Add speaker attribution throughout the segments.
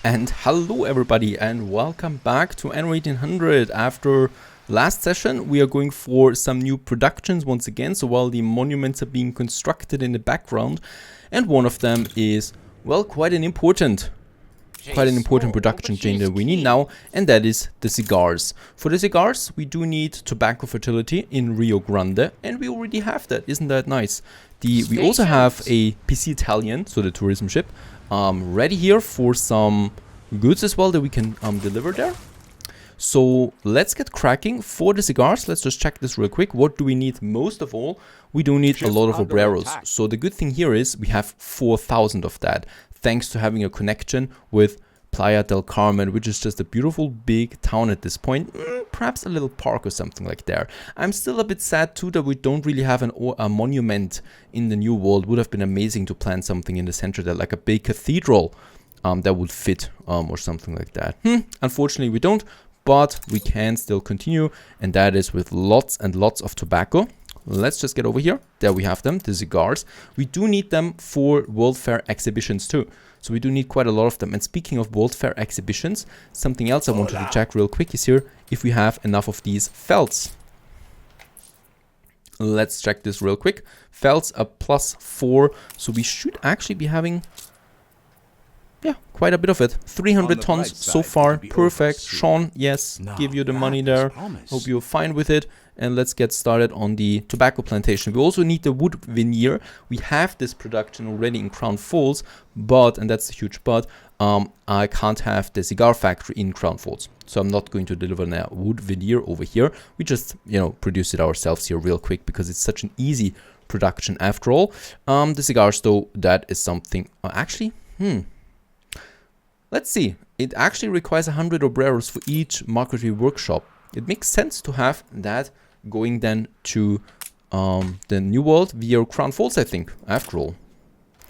Speaker 1: And hello everybody and welcome back to Anno 1800. After last session we are going for some new productions once again, so while the monuments are being constructed in the background, and one of them is, well, quite an important production chain that we need now, and that is the cigars. For the cigars we do need tobacco fertility in Rio Grande, and we already have that. Isn't that nice? We also have a PC Italian, so the tourism ship, ready here for some goods as well that we can deliver there. So let's get cracking for the cigars. Let's just check this real quick. What do we need most of all? We do need a lot of obreros. So the good thing here is we have 4,000 of that, thanks to having a connection with Playa del Carmen, which is just a beautiful big town at this point. Perhaps a little park or something like there. I'm still a bit sad too that we don't really have a monument in the new world. Would have been amazing to plant something in the center there, like a big cathedral that would fit or something like that. Unfortunately we don't, but we can still continue, and that is with lots and lots of tobacco. Let's just get over here. There we have them, the cigars. We do need them for World Fair exhibitions too. So we do need quite a lot of them. And speaking of World Fair exhibitions, something else I wanted to check real quick is here if we have enough of these felts. Let's check this real quick. Felts are +4, so we should actually be having, yeah, quite a bit of it. 300 tons so far. Perfect. Sean, yes, give you the money there. Hope you're fine with it. And let's get started on the tobacco plantation. We also need the wood veneer. We have this production already in Crown Falls, but, and that's a huge but, I can't have the cigar factory in Crown Falls. So I'm not going to deliver a wood veneer over here. We just, produce it ourselves here real quick because it's such an easy production after all. The cigars though, that is something, let's see. It actually requires 100 obreros for each marquetry workshop. It makes sense to have that going then to the New World via Crown Falls, I think, after all.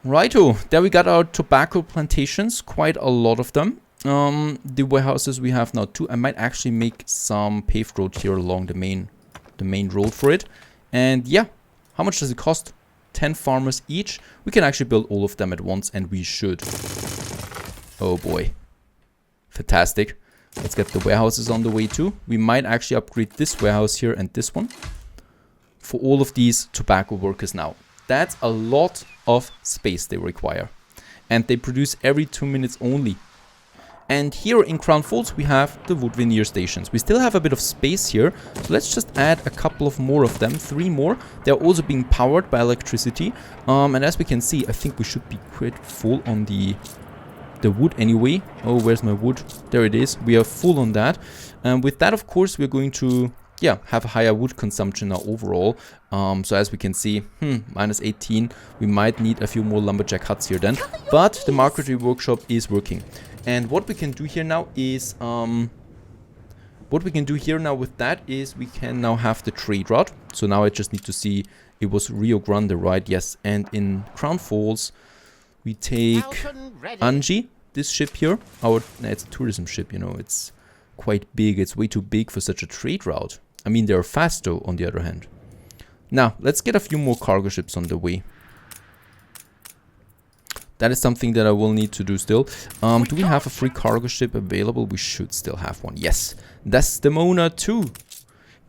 Speaker 1: Righto, there we got our tobacco plantations, quite a lot of them. The warehouses we have now too. I might actually make some paved road here along the main road for it. And yeah, how much does it cost? 10 farmers each. We can actually build all of them at once, and we should. Oh boy. Fantastic. Let's get the warehouses on the way too. We might actually upgrade this warehouse here and this one for all of these tobacco workers now. That's a lot of space they require. And they produce every 2 minutes only. And here in Crown Falls we have the wood veneer stations. We still have a bit of space here. So let's just add a couple of more of them. 3 more. They're also being powered by electricity. And as we can see, I think we should be quite full on the wood anyway. Oh, where's my wood? There it is. We are full on that. And with that, of course, we're going to, have a higher wood consumption now overall. So as we can see, -18. We might need a few more lumberjack huts here then. But the marquetry workshop is working. And what we can do here now is, with that is we can now have the trade route. So now I just need to see, it was Rio Grande, right? Yes. And in Crown Falls, we take Anji, this ship here. It's a tourism ship, it's quite big. It's way too big for such a trade route. I mean, they're fast though, on the other hand. Now, let's get a few more cargo ships on the way. That is something that I will need to do still. Do we have a free cargo ship available? We should still have one. Yes, Desdemona 2.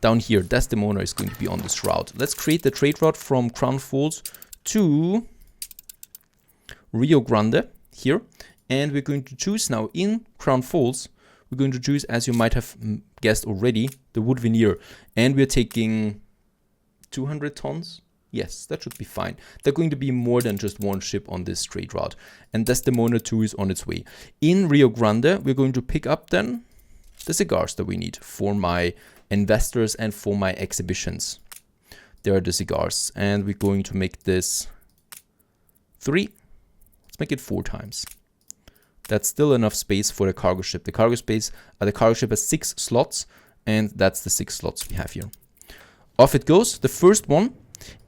Speaker 1: Down here, Desdemona is going to be on this route. Let's create the trade route from Crown Falls to Rio Grande here, and we're going to choose now in Crown Falls. We're going to choose, as you might have guessed already, the wood veneer, and we're taking 200 tons. Yes, that should be fine. They're going to be more than just one ship on this trade route, and Desdemona 2 is on its way. In Rio Grande, we're going to pick up then the cigars that we need for my investors and for my exhibitions. There are the cigars, and we're going to make this 3. Let's make it 4 times. That's still enough space for the cargo ship. The cargo ship has 6 slots, and that's the 6 slots we have here. Off it goes, the first one,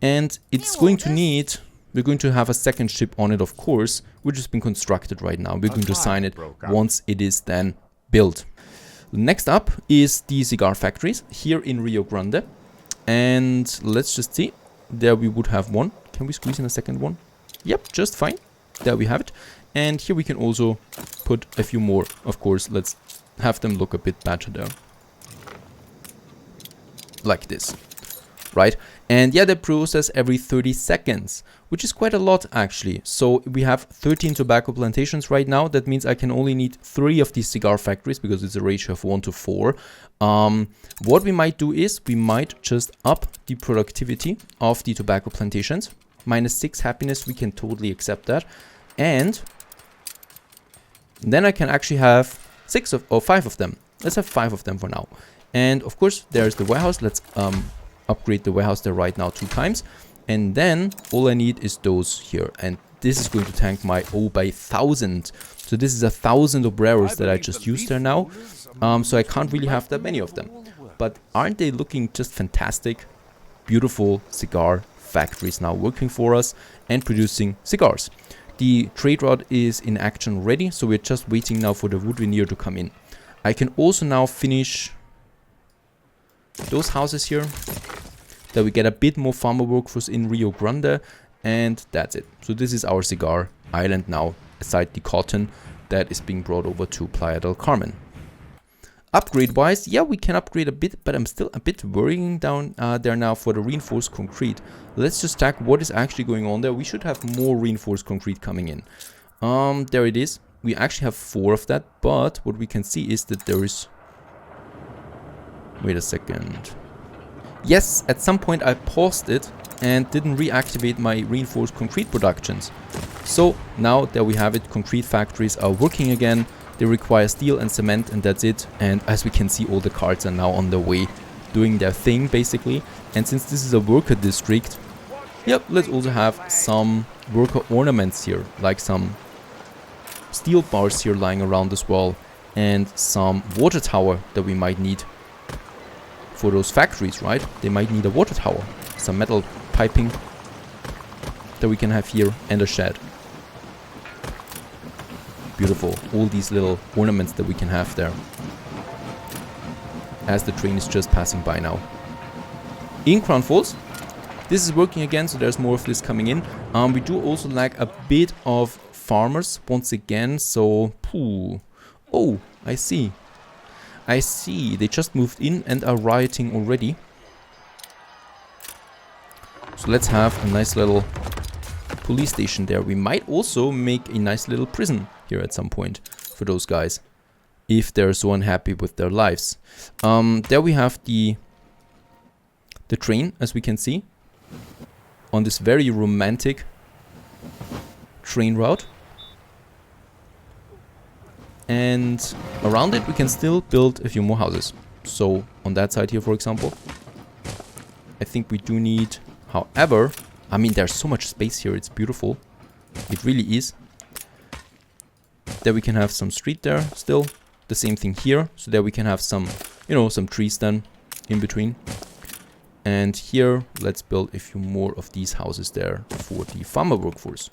Speaker 1: and it's going to need, we're going to have a second ship on it, of course, which has been constructed right now. We're going to sign it once it is then built. Next up is the cigar factories here in Rio Grande, and let's just see. There we would have one. Can we squeeze in a second one? Yep, just fine. There we have it. And here we can also put a few more. Of course, let's have them look a bit better there. Like this, right? And yeah, they process every 30 seconds, which is quite a lot actually. So we have 13 tobacco plantations right now. That means I can only need 3 of these cigar factories because it's a ratio of 1 to 4. What we might do is we might just up the productivity of the tobacco plantations. -6 happiness, we can totally accept that. And then I can actually have 5 of them. Let's have 5 of them for now. And of course, there's the warehouse. Let's upgrade the warehouse there right now 2 times. And then all I need is those here. And this is going to tank my O by 1,000. So this is 1,000 obreros that I just used there now. So I can't really have that many of them. But aren't they looking just fantastic? Beautiful cigar factories now working for us and producing cigars. The trade route is in action ready. So we're just waiting now for the wood veneer to come in. I can also now finish those houses here, that we get a bit more farmer workforce in Rio Grande, and that's it. So this is our cigar island now, aside the cotton that is being brought over to Playa del Carmen. Upgrade wise, yeah, we can upgrade a bit, but I'm still a bit worrying down there now for the reinforced concrete. Let's just check what is actually going on there. We should have more reinforced concrete coming in. There it is. We actually have 4 of that, but what we can see is that there is... Wait a second. Yes, at some point I paused it and didn't reactivate my reinforced concrete productions. So now there we have it. Concrete factories are working again. They require steel and cement, and that's it. And as we can see, all the carts are now on their way, doing their thing basically. And since this is a worker district, yep, let's also have some worker ornaments here, like some steel bars here lying around as well, and some water tower that we might need for those factories, right? They might need a water tower, some metal piping that we can have here, and a shed. Beautiful, all these little ornaments that we can have there as the train is just passing by now. In Crown Falls, this is working again, so there's more of this coming in. We do also lack a bit of farmers once again, so oh, I see, they just moved in and are rioting already. So let's have a nice little police station there. We might also make a nice little prison here at some point for those guys, if they're so unhappy with their lives. There we have the train, as we can see, on this very romantic train route. And around it we can still build a few more houses. So on that side here, for example, I think we do need, however, I mean, there's so much space here, it's beautiful. It really is. There we can have some street there still. The same thing here. So there we can have some, some trees then in between. And here, let's build a few more of these houses there for the farmer workforce.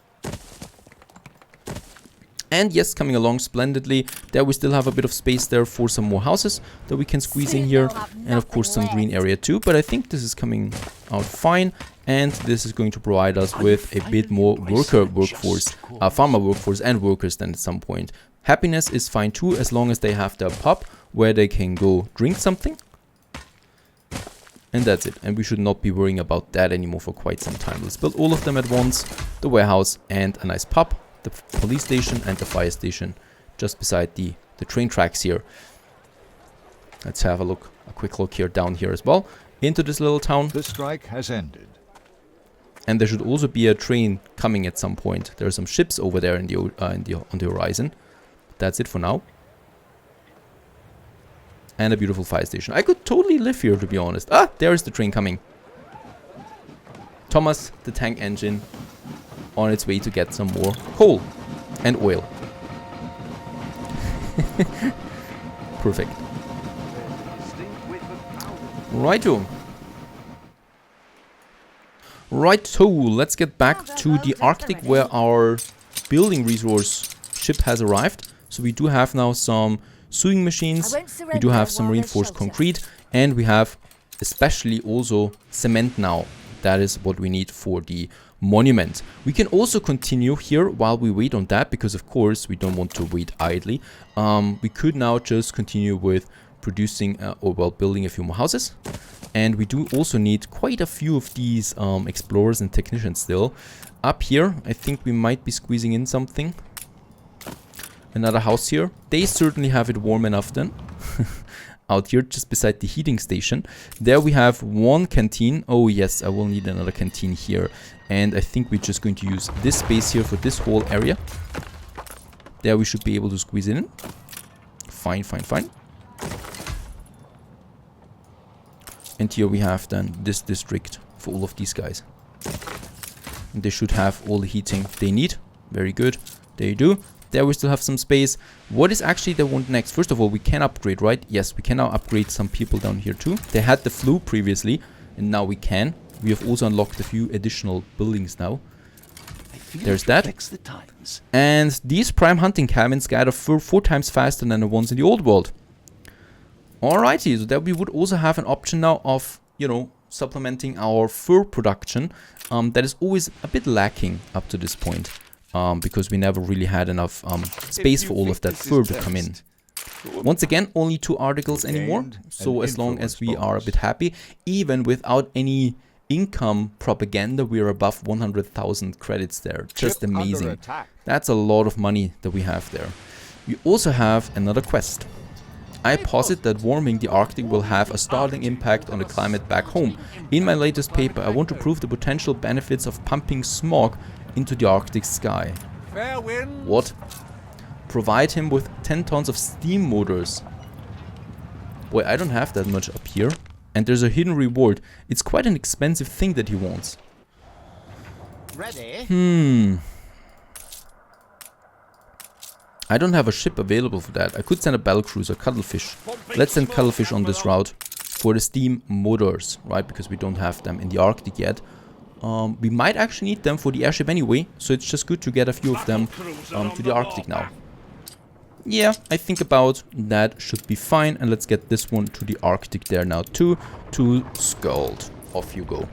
Speaker 1: And yes, coming along splendidly. There we still have a bit of space there for some more houses that we can squeeze in here. And of course some green area too. But I think this is coming out fine. And this is going to provide us with a bit more workforce, farmer workforce and workers then at some point. Happiness is fine too, as long as they have their pub where they can go drink something. And that's it. And we should not be worrying about that anymore for quite some time. Let's build all of them at once. The warehouse and a nice pub. The police station and the fire station just beside the train tracks here. Let's have a quick look here down here as well into this little town.
Speaker 2: The strike has ended.
Speaker 1: And there should also be a train coming at some point. There are some ships over there on the horizon. That's it for now. And a beautiful fire station. I could totally live here, to be honest. Ah, there is the train coming. Thomas, the tank engine, on its way to get some more coal and oil. Perfect. Righto. Righto, let's get back to the Arctic where our building resource ship has arrived. So we do have now some sewing machines, we do have some reinforced concrete, and we have especially also cement now. That is what we need for the monument. We can also continue here while we wait on that, because of course we don't want to wait idly. We could now just continue with producing or well, building a few more houses. And we do also need quite a few of these explorers and technicians still. Up here, I think we might be squeezing in something. Another house here. They certainly have it warm enough then. Out here, just beside the heating station. There we have one canteen. Oh yes, I will need another canteen here. And I think we're just going to use this space here for this whole area. There we should be able to squeeze it in. Fine, fine, fine. And here we have then this district for all of these guys. And they should have all the heating they need. Very good. They do. There we still have some space. What is actually they want next? First of all, we can upgrade, right? Yes, we can now upgrade some people down here too. They had the flu previously, and now we can. We have also unlocked a few additional buildings now. There's that. And these prime hunting cabins gather 4 times faster than the ones in the old world. Alrighty, so there we would also have an option now of, you know, supplementing our fur production. That is always a bit lacking up to this point. Because we never really had enough space for all of that fur to come in. Once again, only 2 articles anymore. So as long as we are a bit happy, even without any income propaganda, we are above 100,000 credits there. Just amazing. That's a lot of money that we have there. We also have another quest. I posit that warming the Arctic will have a startling impact on the climate back home. In my latest paper, I want to prove the potential benefits of pumping smog into the Arctic sky. What? Provide him with 10 tons of steam motors. Boy, I don't have that much up here. And there's a hidden reward. It's quite an expensive thing that he wants. Ready? I don't have a ship available for that. I could send a battlecruiser, cuttlefish. Let's send cuttlefish on this route for the steam motors, right? Because we don't have them in the Arctic yet. We might actually need them for the airship anyway, so it's just good to get a few of them to the Arctic now. Yeah, I think about that should be fine, and let's get this one to the Arctic there now too, to Skuld. Off you go.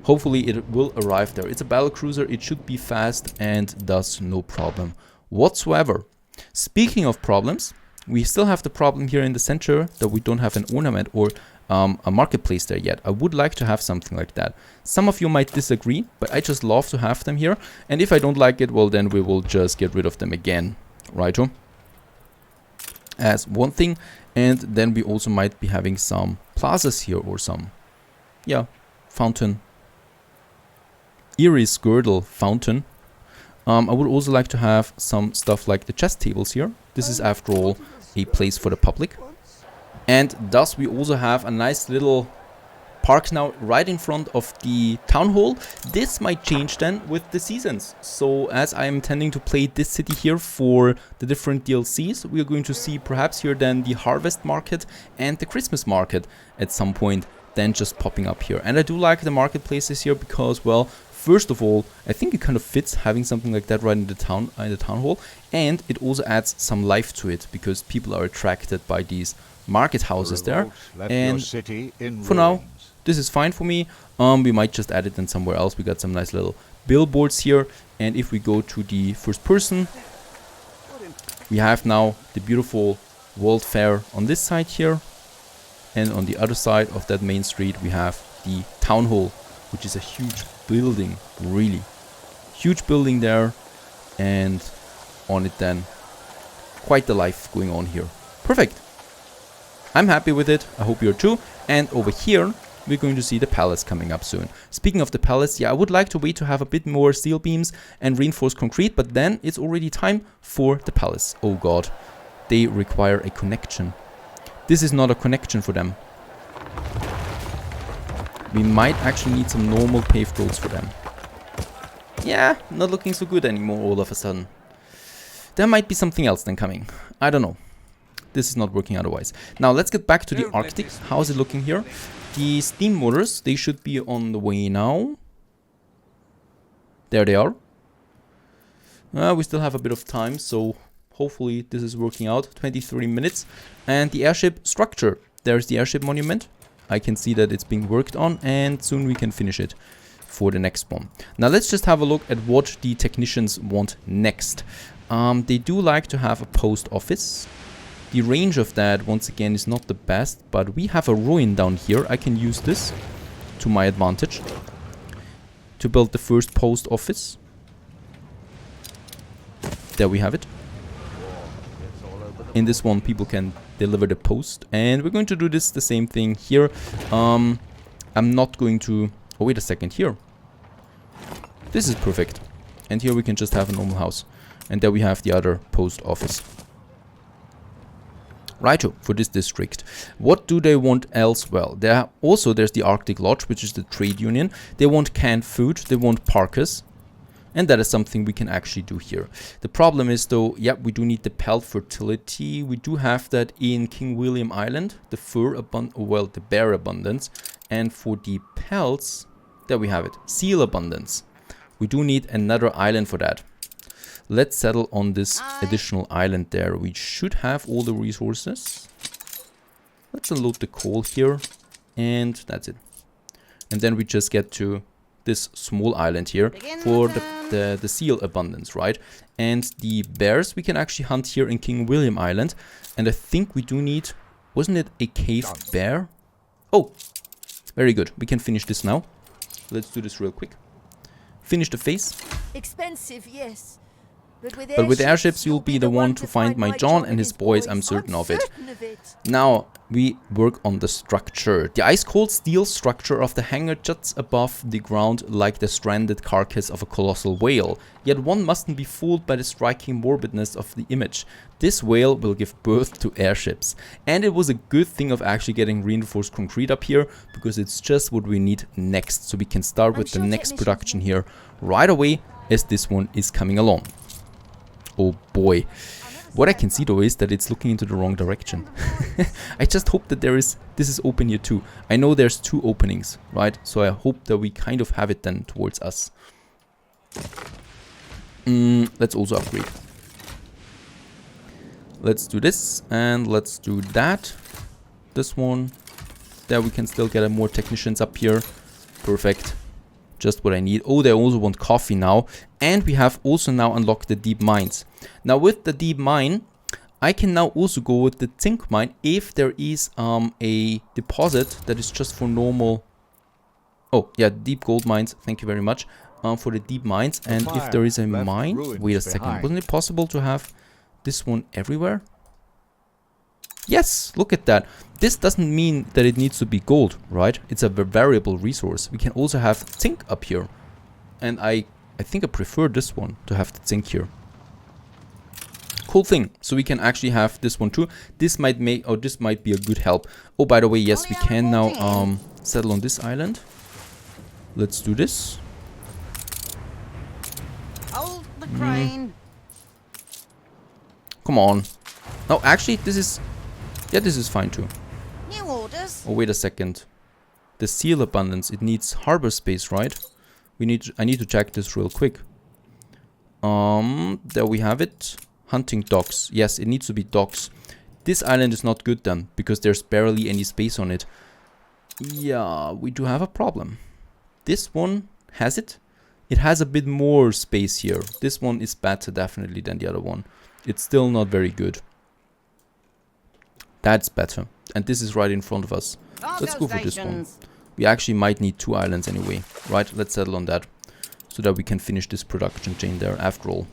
Speaker 1: Hopefully it will arrive there. It's a battlecruiser, it should be fast and thus no problem whatsoever. Speaking of problems, we still have the problem here in the center that we don't have an ornament or a marketplace there yet. I would like to have something like that. Some of you might disagree, but I just love to have them here. And if I don't like it, well, then we will just get rid of them again. Righto? As one thing. And then we also might be having some plazas here or some, yeah, fountain. Iris girdle fountain. I would also like to have some stuff like the chess tables here. This is after all a place for the public. And thus we also have a nice little park now right in front of the town hall. This might change then with the seasons. So as I am intending to play this city here for the different DLCs, we are going to see perhaps here then the harvest market and the Christmas market at some point then just popping up here. And I do like the marketplaces here because, well, first of all, I think it kind of fits having something like that right in the town hall, and it also adds some life to it because people are attracted by these market houses there. And for now, this is fine for me. We might just add it then somewhere else. We got some nice little billboards here, and if we go to the first person, we have now the beautiful World Fair on this side here, and on the other side of that main street we have the town hall, which is a huge building, really huge building there, and on it then quite the life going on here. Perfect. I'm happy with it. I hope you're too. And over here we're going to see the palace coming up soon. Speaking of the palace, yeah, I would like to wait to have a bit more steel beams and reinforced concrete, but then it's already time for the palace. Oh god, they require a connection. This is not a connection for them. We might actually need some normal paved roads for them. Yeah, not looking so good anymore all of a sudden. There might be something else then coming. I don't know. This is not working otherwise. Now let's get back to the Arctic. How is it looking here? The steam motors, they should be on the way now. There they are. We still have a bit of time, so hopefully this is working out. 23 minutes. And the airship structure. There's the airship monument. I can see that it's being worked on, and soon we can finish it. for the next one. Now let's just have a look at what the technicians want next. They do like to have a post office. The range of that, once again, is not the best, but we have a ruin down here. I can use this to my advantage to build the first post office. There we have it. In this one, people can deliver the post, and we're going to do this the same thing here. I'm not going to... Oh, wait a second, here. This is perfect. And here we can just have a normal house. And there we have the other post office. Righto, for this district. What do they want else? Well, there's the Arctic Lodge, which is the trade union. They want canned food, they want parkas. And that is something we can actually do here. The problem is though, yeah, we do need the pelt fertility. We do have that in King William Island, the bear abundance. And for the pelts, there we have it, seal abundance. We do need another island for that. Let's settle on this additional island there. We should have all the resources. Let's unload the coal here. And that's it. And then we just get to this small island here for the seal abundance, right? And the bears we can actually hunt here in King William Island. And I think we do need... Wasn't it a cave bear? Oh, very good. We can finish this now. Let's do this real quick. Finish the phase.
Speaker 2: Expensive, yes.
Speaker 1: But with airships, you'll be the one to find my John and his boys, I'm certain of it. Now, we work on the structure. The ice-cold steel structure of the hangar juts above the ground like the stranded carcass of a colossal whale. Yet one mustn't be fooled by the striking morbidness of the image. This whale will give birth to airships. And it was a good thing of actually getting reinforced concrete up here, because it's just what we need next. So we can start with the next production here right away as this one is coming along. Oh boy. What I can see though is that it's looking into the wrong direction. I just hope that this is open here too. I know there's 2 openings, right? So I hope that we kind of have it then towards us. Let's also upgrade. Let's do this and let's do that. This one. There we can still get more technicians up here. Perfect. Just what I need. Oh, they also want coffee now. And we have also now unlocked the deep mines. Now with the deep mine, I can now also go with the zinc mine if there is a deposit that is just for normal... Oh, yeah, deep gold mines. Thank you very much for the deep mines. And if there is a mine... Wait a second. Wasn't it possible to have this one everywhere? Yes, look at that. This doesn't mean that it needs to be gold, right? It's a variable resource. We can also have zinc up here. And I think I prefer this one to have the zinc here. Cool thing. So we can actually have this one too. This might make, or this might be a good help. Oh, by the way, yes, we can now settle on this island. Let's do this.
Speaker 2: Hold the crane.
Speaker 1: Come on. No, actually, this is... Yeah, this is fine too.
Speaker 2: New orders.
Speaker 1: Oh, wait a second. The seal abundance, it needs harbor space, right? I need to check this real quick. There we have it. Hunting docks. Yes, it needs to be docks. This island is not good then, because there's barely any space on it. Yeah, we do have a problem. This one has it. It has a bit more space here. This one is better definitely than the other one. It's still not very good. That's better. And this is right in front of us. Let's go for this one. We actually might need 2 islands anyway. Right, let's settle on that. So that we can finish this production chain there after all.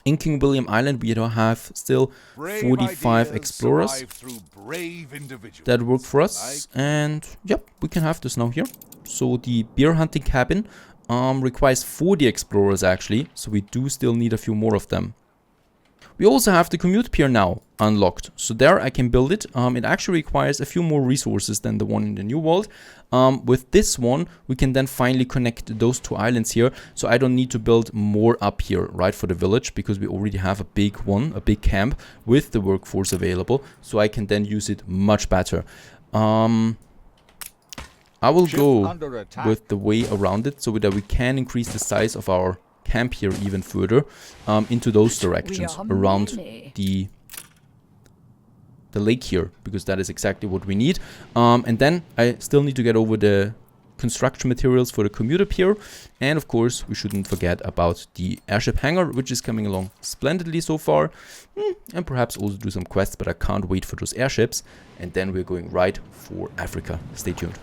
Speaker 1: In King William Island we don't have still 45 explorers that work for us. And yep, we can have this now here. So the bear hunting cabin requires 40 explorers actually. So we do still need a few more of them. We also have the commute pier now unlocked. So there I can build it. It actually requires a few more resources than the one in the New World. With this one, we can then finally connect those 2 islands here. So I don't need to build more up here, right, for the village. Because we already have a big one, a big camp with the workforce available. So I can then use it much better. I will go with the way around it so that we can increase the size of our camp here even further into those directions around the lake here, because that is exactly what we need. And then I still need to get over the construction materials for the commuter pier. And of course, we shouldn't forget about the airship hangar, which is coming along splendidly so far. And perhaps also do some quests, but I can't wait for those airships. And then we're going right for Africa. Stay tuned.